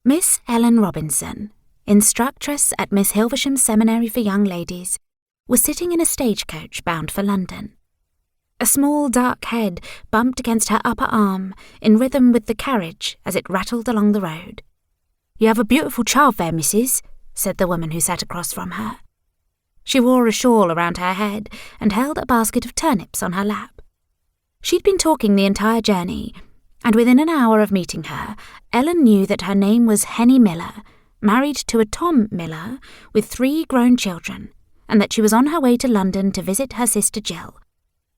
Miss Ellen Robinson, instructress at Miss Hilversham's Seminary for Young Ladies, was sitting in a stagecoach bound for London. A small dark head bumped against her upper arm in rhythm with the carriage as it rattled along the road. "You have a beautiful child there, missus," said the woman who sat across from her. She wore a shawl around her head and held a basket of turnips on her lap. She'd been talking the entire journey, and within an hour of meeting her, Ellen knew that her name was Henny Miller, married to a Tom Miller with 3 grown children, and that she was on her way to London to visit her sister Jill,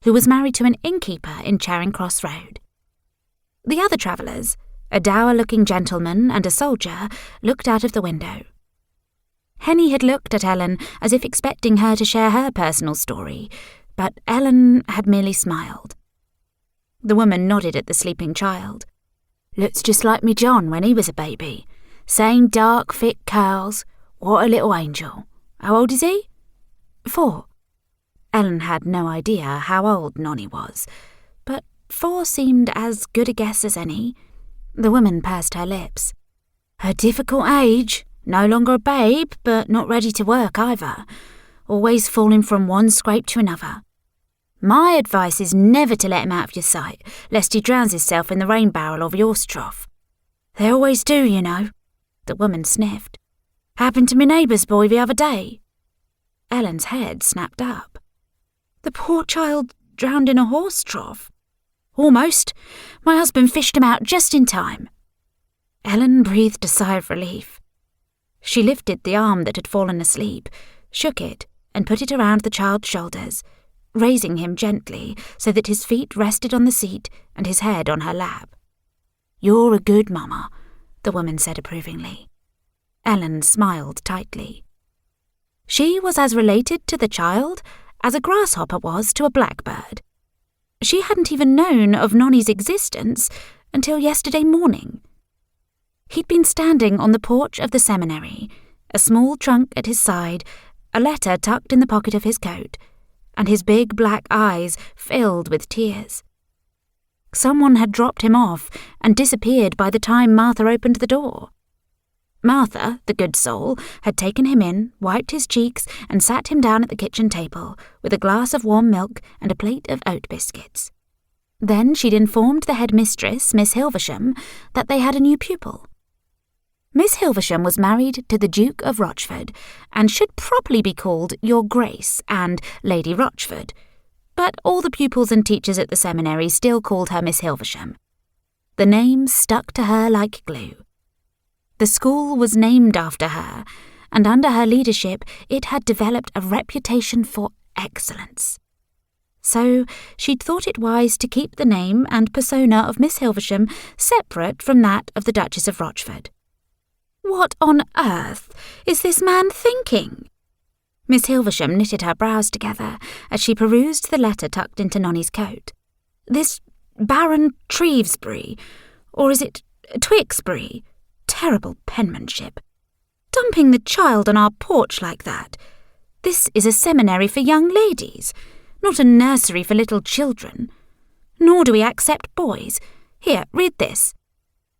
who was married to an innkeeper in Charing Cross Road. The other travellers, a dour-looking gentleman and a soldier, looked out of the window. Henny had looked at Ellen as if expecting her to share her personal story, but Ellen had merely smiled. The woman nodded at the sleeping child. "Looks just like me John when he was a baby. Same dark, thick curls. What a little angel. How old is he?" 4. Ellen had no idea how old Nonny was, but 4 seemed as good a guess as any. The woman pursed her lips. "A difficult age. No longer a babe, but not ready to work either. Always falling from one scrape to another. My advice is never to let him out of your sight, lest he drowns himself in the rain barrel of your horse trough. They always do, you know." The woman sniffed. "Happened to my neighbour's boy the other day." Ellen's head snapped up. "The poor child drowned in a horse trough?" "Almost. My husband fished him out just in time." Ellen breathed a sigh of relief. She lifted the arm that had fallen asleep, shook it, and put it around the child's shoulders, raising him gently so that his feet rested on the seat and his head on her lap. "You're a good mamma," the woman said approvingly. Ellen smiled tightly. She was as related to the child as a grasshopper was to a blackbird. She hadn't even known of Nonny's existence until yesterday morning. He'd been standing on the porch of the seminary, a small trunk at his side, a letter tucked in the pocket of his coat, and his big black eyes filled with tears. Someone had dropped him off and disappeared by the time Martha opened the door. Martha, the good soul, had taken him in, wiped his cheeks, and sat him down at the kitchen table with a glass of warm milk and a plate of oat biscuits. Then she'd informed the head mistress, Miss Hilversham, that they had a new pupil. Miss Hilversham was married to the Duke of Rochford, and should properly be called Your Grace and Lady Rochford, but all the pupils and teachers at the seminary still called her Miss Hilversham. The name stuck to her like glue. The school was named after her, and under her leadership it had developed a reputation for excellence. So she'd thought it wise to keep the name and persona of Miss Hilversham separate from that of the Duchess of Rochford. What on earth is this man thinking? Miss Hilversham knitted her brows together as she perused the letter tucked into Nonny's coat. This Baron Tewkbury, or is it Tewkbury? Terrible penmanship. Dumping the child on our porch like that. This is a seminary for young ladies, not a nursery for little children. Nor do we accept boys. Here, read this.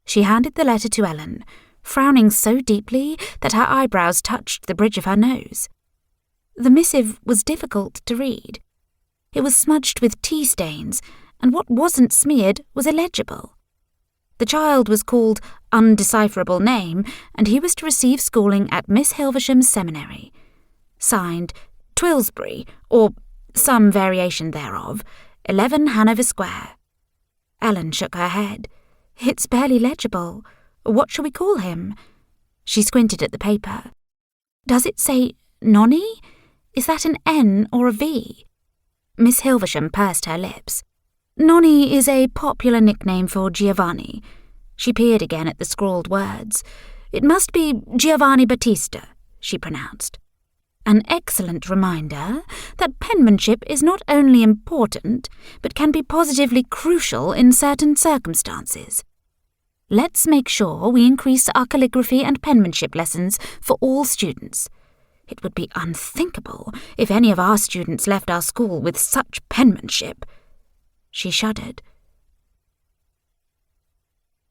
She handed the letter to Ellen, frowning so deeply that her eyebrows touched the bridge of her nose. The missive was difficult to read. It was smudged with tea stains, and what wasn't smeared was illegible. The child was called Undecipherable Name, and he was to receive schooling at Miss Hilversham's Seminary. Signed, Twilsbury, or some variation thereof, 11 Hanover Square. Ellen shook her head. It's barely legible. What shall we call him? She squinted at the paper. Does it say Nonny? Is that an N or a V? Miss Hilversham pursed her lips. Nonny is a popular nickname for Giovanni. She peered again at the scrawled words. It must be Giovanni Battista, she pronounced. An excellent reminder that penmanship is not only important, but can be positively crucial in certain circumstances. Let's make sure we increase our calligraphy and penmanship lessons for all students. It would be unthinkable if any of our students left our school with such penmanship. She shuddered.